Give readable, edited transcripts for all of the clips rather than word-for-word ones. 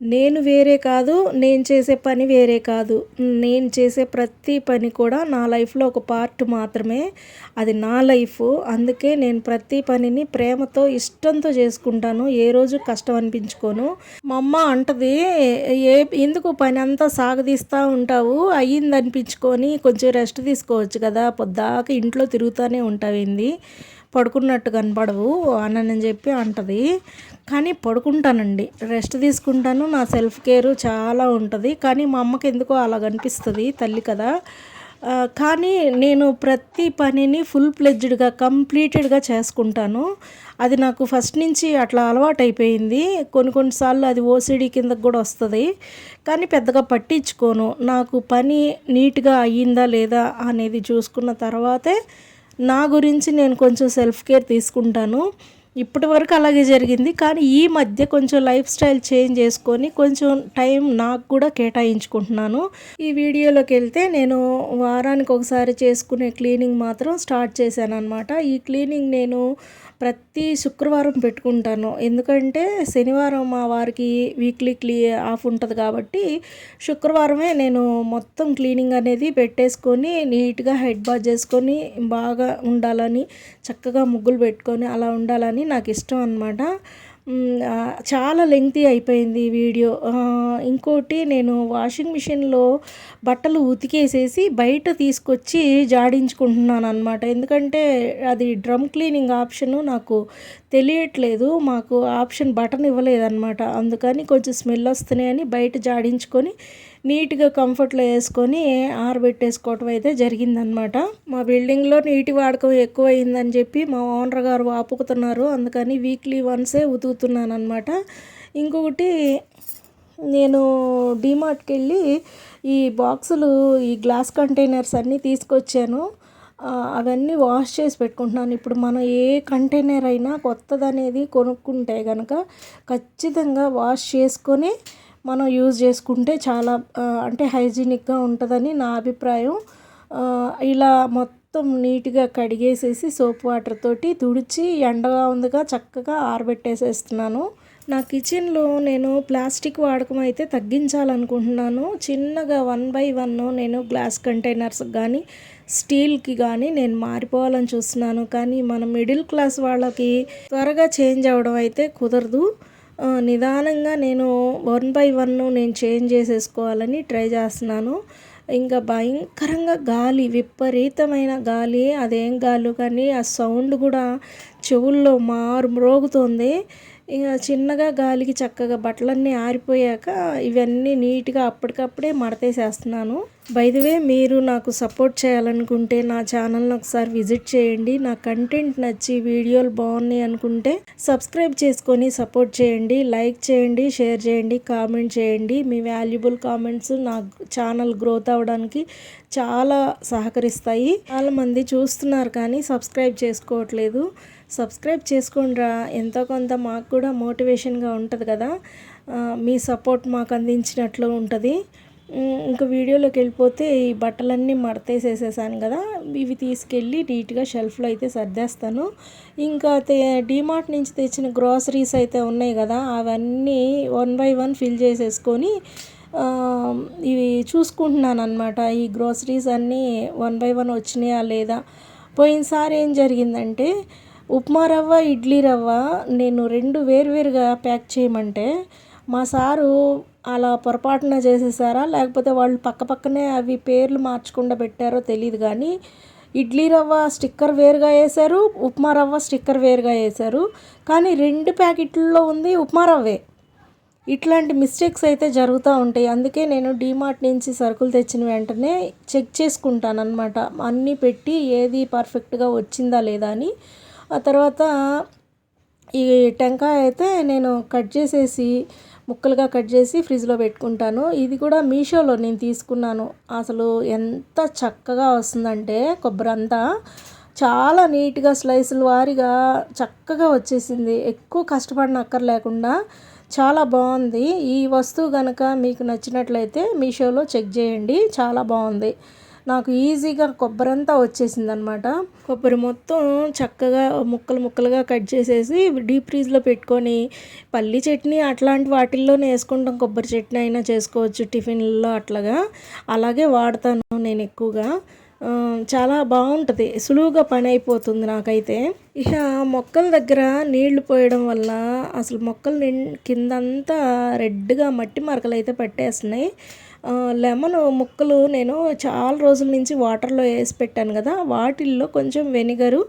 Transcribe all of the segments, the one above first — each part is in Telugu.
నేను వేరే కాదు. నేను చేసే పని వేరే కాదు. నేను చేసే ప్రతి పని కూడా నా లైఫ్‌లో ఒక పార్ట్ మాత్రమే. అది నా లైఫు. అందుకే నేను ప్రతి పనిని ప్రేమతో, ఇష్టంతో చేసుకుంటాను. ఏ రోజు కష్టం అనిపించుకోను. మా అమ్మ అంటది, "ఏ ఎందుకు పనంతా సాగదీస్తా ఉంటావు? అయ్యిందనిపించుకొని కొంచెం రెస్ట్ తీసుకోవచ్చు కదా! పొద్దాక ఇంట్లో తిరుగుతానే ఉంటావేంది? పడుకున్నట్టు కనపడవు" అనని చెప్పి అంటది. కానీ పడుకుంటానండి. రెస్ట్ తీసుకుంటాను. నా సెల్ఫ్ కేర్ చాలా ఉంటది. కానీ మా అమ్మకెందుకో అలాగనిపిస్తది. తల్లి కదా! కానీ నేను ప్రతి పనిని ఫుల్ ప్లెడ్జ్డ్‌గా, కంప్లీటెడ్‌గా చేసుకుంటాను. అది నాకు ఫస్ట్ నుంచి అట్లా అలవాటయిపోయింది. కొన్ని కొన్ని సార్లు అది ఓసీడీ కిందకి గూడా వస్తది. కానీ పెద్దగా పట్టించుకోను. నాకు పని నీట్‌గా అయ్యిందా లేదా అనేది చూసుకున్న తర్వాతే నా గురించి నేను కొంచెం సెల్ఫ్ కేర్ తీసుకుంటాను. ఇప్పటివరకు అలాగే జరిగింది. కానీ ఈ మధ్య కొంచెం లైఫ్ స్టైల్ చేంజ్ చేసుకొని కొంచెం టైం నాకు కూడా కేటాయించుకుంటున్నాను. ఈ వీడియోలోకెళ్తే నేను వారానికి ఒకసారి చేసుకునే క్లీనింగ్ మాత్రం స్టార్ట్ చేశాననమాట. ఈ క్లీనింగ్ నేను ప్రతి శుక్రవారం పెట్టుకుంటాను. ఎందుకంటే శనివారం మా వారికి వీక్లీ ఆఫ్ ఉంటది కాబట్టి శుక్రవారమే నేను మొత్తం క్లీనింగ్ అనేది పెట్టేసుకొని నీట్‌గా హెడ్ బాత్ చేసుకొని బాగా ఉండాలని, చక్కగా ముగ్గులు పెట్టుకొని అలా ఉండాలని నాకిష్టం అనమాట. చాలా లెంగ్తీ అయిపోయింది ఈ వీడియో. ఇంకోటి నేను వాషింగ్ మిషన్‌లో బట్టలు ఉతికేసేసి బయట తీసుకొచ్చి జాడించుకుంటున్నాననమాట. ఎందుకంటే అది డ్రమ్ క్లీనింగ్ ఆప్షను నాకు తెలియట్లేదు. మాకు ఆప్షన్ బటన్ ఇవ్వలేదనమాట. అందుకని కొంచెం స్మెల్ వస్తున్నాయని బయట జాడించుకొని నీట్‌గా కంఫర్ట్‌లో యేసుకొని ఆరబెట్టేసుకోవటం అయితే జరిగిందనమాట. మా బిల్డింగ్‌లో నీటి వాడకం ఎక్కువయిందని చెప్పి మా ఓనర్ గారు వాపోతున్నారు. అందుకని వీక్లీ వన్సే ఉతుకుతున్నాననమాట. ఇంకొకటి నేను డీమార్ట్‌కెళ్ళి ఈ బాక్సులు, ఈ గ్లాస్ కంటైనర్స్ అన్నీ తీసుకొచ్చాను. అవన్నీ వాష్ చేసి పెట్టుకుంటున్నాను. ఇప్పుడు మనం ఏ కంటైనర్ అయినా కొత్తదనేది కొనుక్కుంటే గనక ఖచ్చితంగా వాష్ చేసుకొని మనం యూజ్ చేసుకుంటే చాలా అంటే హైజీనిక్‌గా ఉంటదని నా అభిప్రాయం. ఇలా మొత్తం నీట్‌గా కడిగేసేసి సోప్ వాటర్ తోటి తుడిచి ఎండగా ఉందిగా చక్కగా ఆరబెట్టేసేస్తున్నాను. నా కిచెన్‌లో నేను ప్లాస్టిక్ వాడకం అయితే తగ్గించాలనుకుంటున్నాను. చిన్నగా 1 బై 1 నేను గ్లాస్ కంటైనర్స్‌కి గానీ, స్టీల్‌కి గానీ నేను మారిపోవాలని చూస్తున్నాను. కానీ మన మిడిల్ క్లాస్ వాళ్ళకి త్వరగా చేంజ్ అవ్వడం అయితే కుదరదు. నిదానంగా నేను 1 బై 1 నేను చేంజ్ చేసేసుకోవాలని ట్రై చేస్తున్నాను. ఇంకా భయంకరంగా గాలి, విపరీతమైన గాలి. అదేం గాలో కానీ ఆ సౌండ్ కూడా చెవుల్లో మ్రోగుతోంది. ఇక చిన్నగా గాలికి చక్కగా బట్టలన్నీ ఆరిపోయాక ఇవన్నీ నీట్‌గా అప్పటికప్పుడే మడతేసేస్తున్నాను. బై ది వే మీరు నాకు సపోర్ట్ చేయాలనుకుంటే నా ఛానల్‌ని ఒకసారి విజిట్ చేయండి. నా కంటెంట్ నచ్చి వీడియోలు బాగున్నాయి అనుకుంటే సబ్స్క్రైబ్ చేసుకొని సపోర్ట్ చేయండి. లైక్ చేయండి, షేర్ చేయండి, కామెంట్ చేయండి. మీ వాల్యుబుల్ కామెంట్స్ నా ఛానల్ గ్రోత్ అవ్వడానికి చాలా సహకరిస్తాయి. చాలామంది చూస్తున్నారు కానీ సబ్స్క్రైబ్ చేసుకోవట్లేదు. సబ్స్క్రైబ్ చేసుకోండిరా, ఎంతో కొంత మాకు కూడా మోటివేషన్గా ఉంటుంది కదా. మీ సపోర్ట్ మాకు అందించినట్లు ఉంటుంది. ఇంక వీడియోలోకి వెళ్ళిపోతే ఈ బట్టలన్నీ మడతేసేసేసాను కదా, ఇవి తీసుకెళ్ళి నీట్గా షెల్ఫ్లో అయితే సర్దేస్తాను. ఇంకా డీమార్ట్ నుంచి తెచ్చిన గ్రాసరీస్ అయితే ఉన్నాయి కదా, అవన్నీ 1 బై 1 ఫిల్ చేసేసుకొని ఇవి చూసుకుంటున్నాను అనమాట. ఈ గ్రాసరీస్ అన్నీ 1 బై 1 వచ్చినాయా లేదా. పోయినసారి ఏం జరిగిందంటే ఉప్మా రవ్వ, ఇడ్లీ రవ్వ నేను 2 వేరువేరుగా ప్యాక్ చేయమంటే మా సారు అలా పొరపాటున చేసేసారా లేకపోతే వాళ్ళు పక్కపక్కనే అవి పేర్లు మార్చకుండా పెట్టారో తెలీదు కానీ ఇడ్లీ రవ్వ స్టిక్కర్ వేరుగా వేశారు, ఉప్మా రవ్వ స్టిక్కర్ వేరుగా వేశారు. కానీ 2 ప్యాకెట్లలో ఉంది ఉప్మా రవ్వే. ఇట్లాంటి మిస్టేక్స్ అయితే జరుగుతూ ఉంటాయి. అందుకే నేను డీమార్ట్ నుంచి సరుకులు తెచ్చిన వెంటనే చెక్ చేసుకుంటాను అనమాట. అన్నీ పెట్టి ఏది పర్ఫెక్ట్గా వచ్చిందా లేదా అని. ఆ తర్వాత ఈ టెంకాయ అయితే నేను కట్ చేసేసి ముక్కలుగా కట్ చేసి ఫ్రిడ్జ్లో పెట్టుకుంటాను. ఇది కూడా మీషోలో నేను తీసుకున్నాను. అసలు ఎంత చక్కగా వస్తుందంటే కొబ్బరి అంతా చాలా నీట్గా స్లైసుల వారీగా చక్కగా వచ్చేసింది. ఎక్కువ కష్టపడనక్కర్లేకుండా చాలా బాగుంది. ఈ వస్తువు కనుక మీకు నచ్చినట్లయితే మీషోలో చెక్ చేయండి, చాలా బాగుంది. నాకు ఈజీగా కొబ్బరంతా వచ్చేసిందనమాట. కొబ్బరి మొత్తం చక్కగా ముక్కలు ముక్కలుగా కట్ చేసేసి డీప్ ఫ్రీజ్లో పెట్టుకొని పల్లి చట్నీ అట్లాంటి వాటిల్లోనే వేసుకుంటాం. కొబ్బరి చట్నీ అయినా చేసుకోవచ్చు టిఫిన్లలో అట్లాగా. అలాగే వాడతాను నేను ఎక్కువగా. చాలా బాగుంటుంది, సులువుగా పని అయిపోతుంది నాకైతే. ఇక మొక్కల దగ్గర నీళ్లు పోయడం వల్ల అసలు మొక్కలు కిందంతా రెడ్గా మట్టి మరకలు అయితే పట్టేస్తున్నాయి. లెమన్ ముక్కలు నేను చాలా రోజుల నుంచి వాటర్లో వేసి పెట్టాను కదా, వాటిల్లో కొంచెం వెనిగరు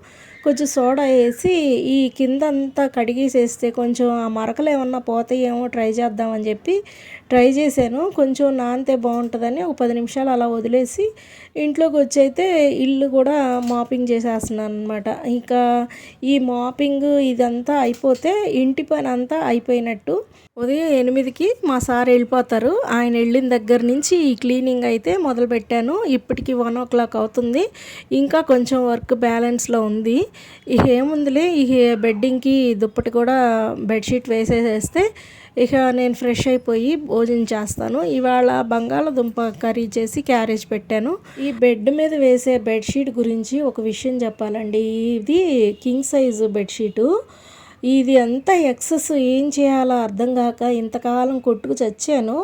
కొంచెం సోడా వేసి ఈ కిందంతా కడిగేసేస్తే కొంచెం ఆ మరకలు ఏమన్నా పోతాయేమో ట్రై చేద్దామని చెప్పి ట్రై చేశాను. కొంచెం నానితే బాగుంటుందని ఒక 10 నిమిషాలు అలా వదిలేసి ఇంట్లోకి వచ్చి అయితే ఇల్లు కూడా మాపింగ్ చేసేస్తున్నాను అనమాట. ఇంకా ఈ మాపింగ్ ఇదంతా అయిపోతే ఇంటి పని అంతా అయిపోయినట్టు. ఉదయం 8కి మా సార్ వెళ్ళిపోతారు. ఆయన వెళ్ళిన దగ్గర నుంచి ఈ క్లీనింగ్ అయితే మొదలుపెట్టాను. ఇప్పటికి 1 అవుతుంది. ఇంకా కొంచెం వర్క్ బ్యాలెన్స్లో ఉంది. ఇక ఏముందిలే, ఇక బెడ్డింగ్కి దుప్పటి కూడా బెడ్షీట్ వేసేసేస్తే ఇక నేను ఫ్రెష్ అయిపోయి భోజనం చేస్తాను. ఇవాళ బంగాళదుంప కర్రీ చేసి క్యారేజ్ పెట్టాను. ఈ బెడ్ మీద వేసే బెడ్షీట్ గురించి ఒక విషయం చెప్పాలండి. ఇది కింగ్ సైజు బెడ్షీటు. ఇది అంతా ఎక్సెస్ ఏం చేయాలో అర్థం కాక ఇంతకాలం కొట్టుకు చచ్చాను.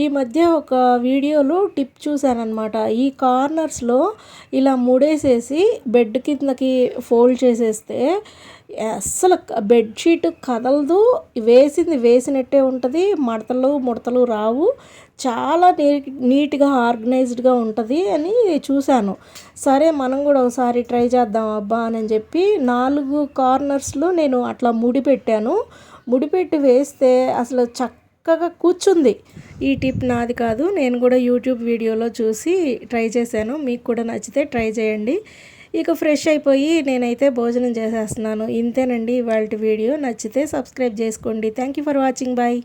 ఈ మధ్య ఒక వీడియోలో టిప్ చూశానమాట. ఈ కార్నర్స్లో ఇలా ముడేసేసి బెడ్ కిందకి ఫోల్డ్ చేసేస్తే అస్సలు బెడ్షీట్ కదలదు, వేసింది వేసినట్టే ఉంటుంది, ముడతలు రావు, చాలా నీట్గా ఆర్గనైజ్డ్గా ఉంటుంది అని చూశాను. సరే మనం కూడా ఒకసారి ట్రై చేద్దాం అబ్బా అని చెప్పి 4 కార్నర్స్లో నేను అట్లా ముడిపెట్టాను. ముడిపెట్టి వేస్తే అసలు చక్కగా కూర్చుంది. ఈ టిప్ నాది కాదు, నేను కూడా యూట్యూబ్ వీడియోలో చూసి ట్రై చేశాను. మీకు కూడా నచ్చితే ట్రై చేయండి. ఇక ఫ్రెష్ అయిపోయి నేనైతే భోజనం చేసేస్తున్నాను. ఇంతేనండి ఇవాల్టి వీడియో. నచ్చితే సబ్స్క్రైబ్ చేసుకోండి. Thank you for watching. Bye.